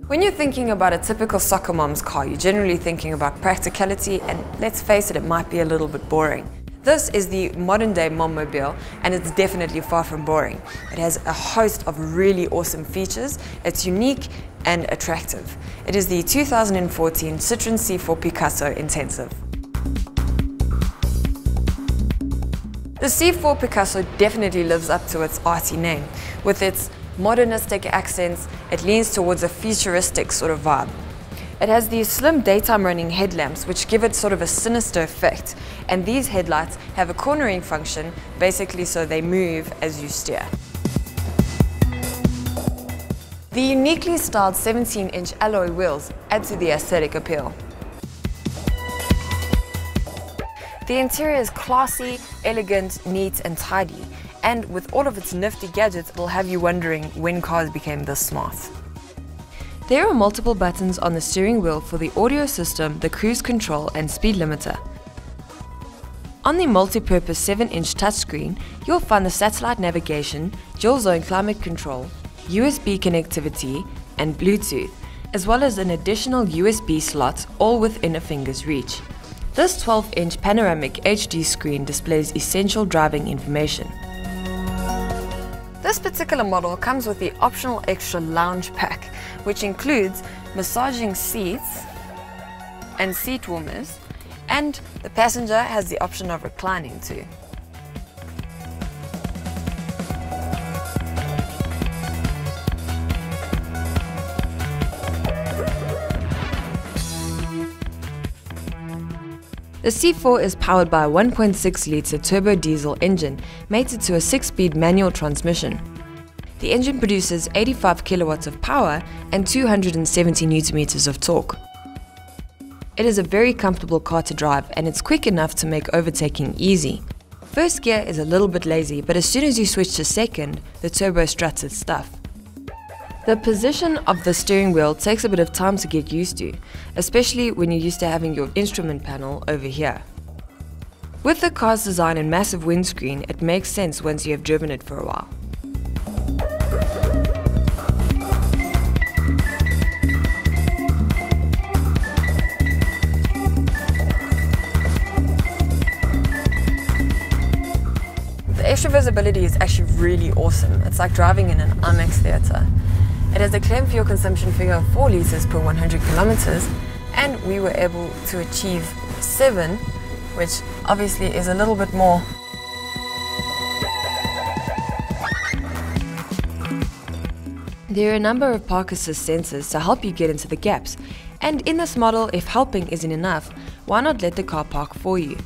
When you're thinking about a typical soccer mom's car, you're generally thinking about practicality, and let's face it, it might be a little bit boring. This is the modern day mom-mobile, and it's definitely far from boring. It has a host of really awesome features. It's unique and attractive. It is the 2014 Citroen C4 Picasso Intensive. The C4 Picasso definitely lives up to its arty name. With its modernistic accents, it leans towards a futuristic sort of vibe. It has these slim daytime running headlamps which give it sort of a sinister effect, and these headlights have a cornering function, basically so they move as you steer. The uniquely styled 17-inch alloy wheels add to the aesthetic appeal. The interior is classy, elegant, neat and tidy, and with all of its nifty gadgets, it'll have you wondering when cars became this smart. There are multiple buttons on the steering wheel for the audio system, the cruise control and speed limiter. On the multi-purpose 7-inch touchscreen, you'll find the satellite navigation, dual zone climate control, USB connectivity and Bluetooth, as well as an additional USB slot, all within a finger's reach. This 12-inch panoramic HD screen displays essential driving information. This particular model comes with the optional extra lounge pack, which includes massaging seats and seat warmers, and the passenger has the option of reclining too. The C4 is powered by a 1.6-litre turbo diesel engine mated to a 6-speed manual transmission. The engine produces 85 kilowatts of power and 270 Nm of torque. It is a very comfortable car to drive, and it's quick enough to make overtaking easy. First gear is a little bit lazy, but as soon as you switch to second, the turbo struts its stuff. The position of the steering wheel takes a bit of time to get used to, especially when you're used to having your instrument panel over here. With the car's design and massive windscreen, it makes sense once you have driven it for a while. The extra visibility is actually really awesome. It's like driving in an IMAX theatre. It has a claimed fuel consumption figure of 4 litres per 100 kilometers, and we were able to achieve 7, which obviously is a little bit more. There are a number of park assist sensors to help you get into the gaps, and in this model, if helping isn't enough, why not let the car park for you?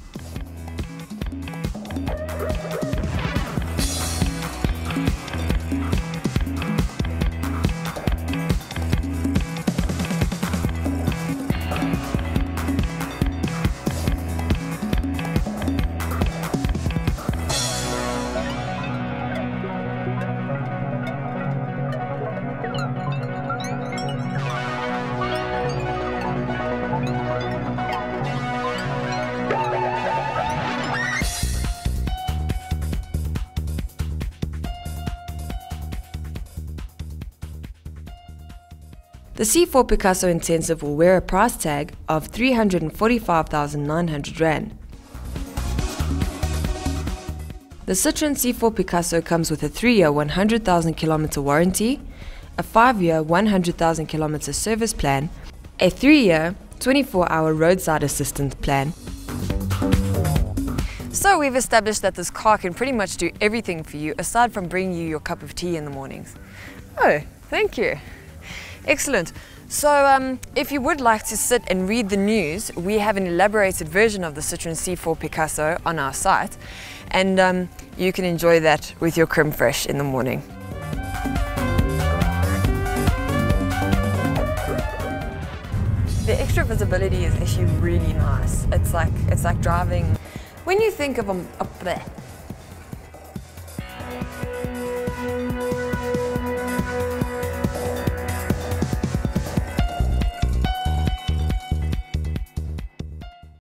The C4 Picasso Intensive will wear a price tag of 345,900 Rand. The Citroen C4 Picasso comes with a 3-year 100,000 km warranty, a 5-year 100,000 km service plan, a 3-year 24-hour roadside assistance plan. So we've established that this car can pretty much do everything for you aside from bringing you your cup of tea in the mornings. Oh, thank you. Excellent. So if you would like to sit and read the news, we have an elaborated version of the Citroen C4 Picasso on our site, and you can enjoy that with your creme fraiche in the morning. The extra visibility is actually really nice. It's like driving. When you think of